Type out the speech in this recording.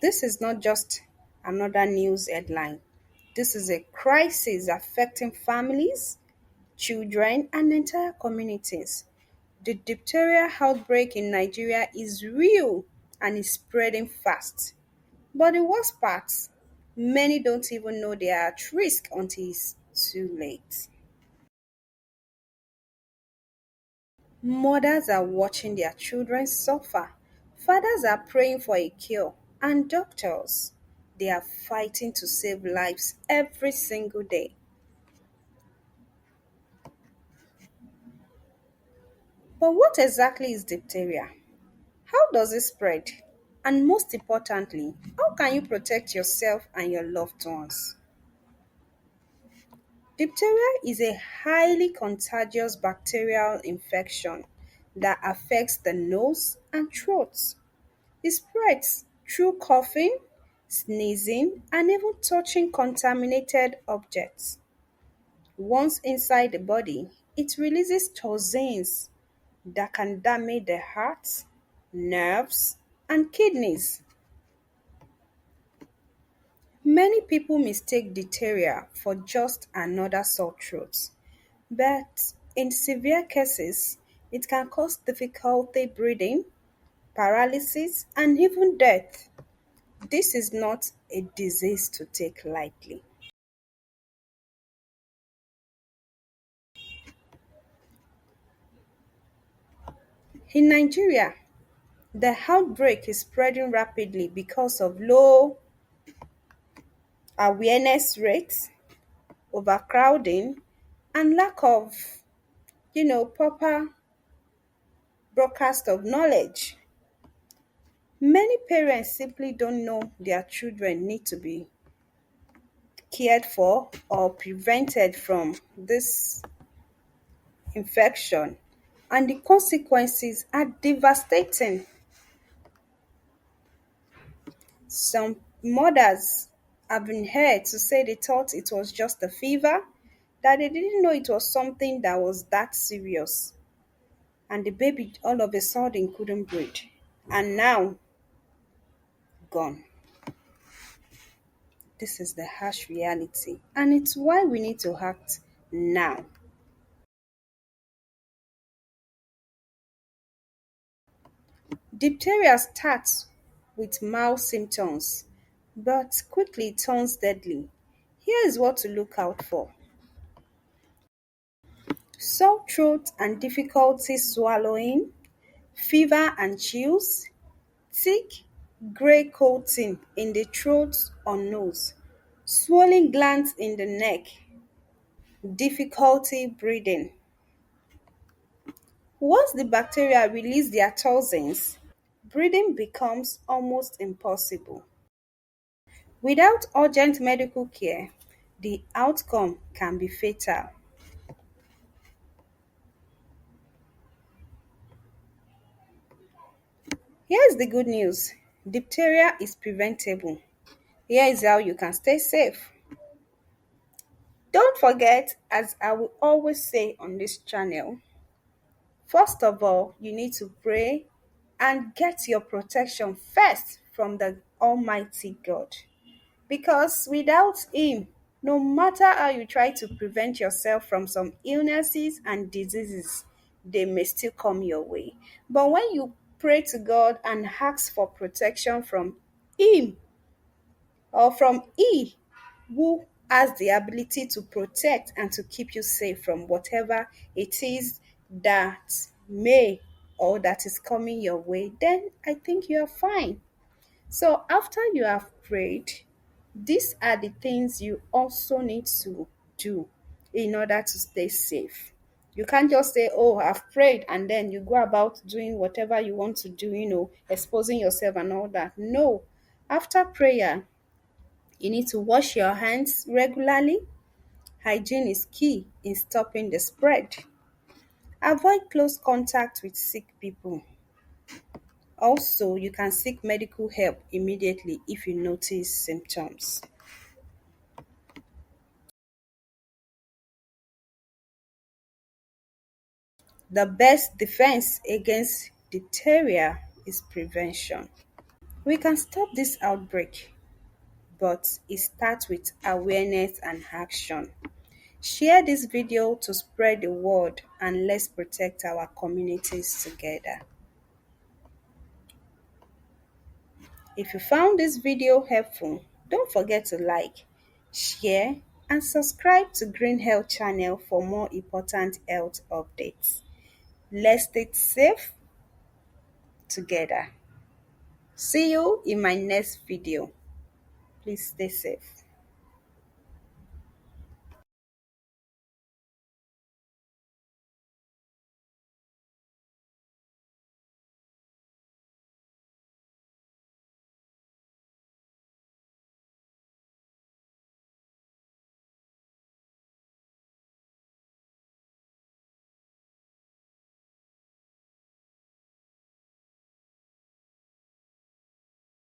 This is not just another news headline. This is a crisis affecting families, children, and entire communities. The diphtheria outbreak in Nigeria is real and is spreading fast. But the worst part, many don't even know they are at risk until it's too late. Mothers are watching their children suffer. Fathers are praying for a cure. And doctors, they are fighting to save lives every single day. But what exactly is diphtheria? How does it spread? And most importantly, how can you protect yourself and your loved ones? Diphtheria is a highly contagious bacterial infection that affects the nose and throat. It spreads through coughing, sneezing, and even touching contaminated objects. Once inside the body, it releases toxins that can damage the heart, nerves, and kidneys. Many people mistake diphtheria for just another sore throat, but in severe cases, it can cause difficulty breathing, paralysis, and even death. This is not a disease to take lightly. In Nigeria, the outbreak is spreading rapidly because of low awareness rates, overcrowding, and lack of, proper broadcast of knowledge. Many parents simply don't know their children need to be cared for or prevented from this infection, and the consequences are devastating. Some mothers have been heard to say they thought it was just a fever, that they didn't know it was something that was that serious, and the baby all of a sudden couldn't breathe, and now gone. This is the harsh reality, and it's why we need to act now. Diphtheria starts with mild symptoms but quickly turns deadly. Here is what to look out for: sore throat and difficulty swallowing, fever and chills, thick grey coating in the throat or nose, swollen glands in the neck, difficulty breathing. Once the bacteria release their toxins, breathing becomes almost impossible. Without urgent medical care, the outcome can be fatal. Here's the good news: diphtheria is preventable. Here is how you can stay safe. Don't forget, as I will always say on this channel, first of all, you need to pray and get your protection first from the Almighty God. Because without Him, no matter how you try to prevent yourself from some illnesses and diseases, they may still come your way. But when you pray to God and ask for protection from Him or from He, who has the ability to protect and to keep you safe from whatever it is that may or that is coming your way, then I think you are fine. So after you have prayed, these are the things you also need to do in order to stay safe. You can't just say, "Oh, I've prayed," and then you go about doing whatever you want to do, exposing yourself and all that. No. After prayer, you need to wash your hands regularly. Hygiene is key in stopping the spread. Avoid close contact with sick people. Also, you can seek medical help immediately if you notice symptoms. The best defense against diphtheria is prevention. We can stop this outbreak, but it starts with awareness and action. Share this video to spread the word and let's protect our communities together. If you found this video helpful, don't forget to like, share, and subscribe to Green Health channel for more important health updates. Let's stay safe together. See you in my next video. Please stay safe.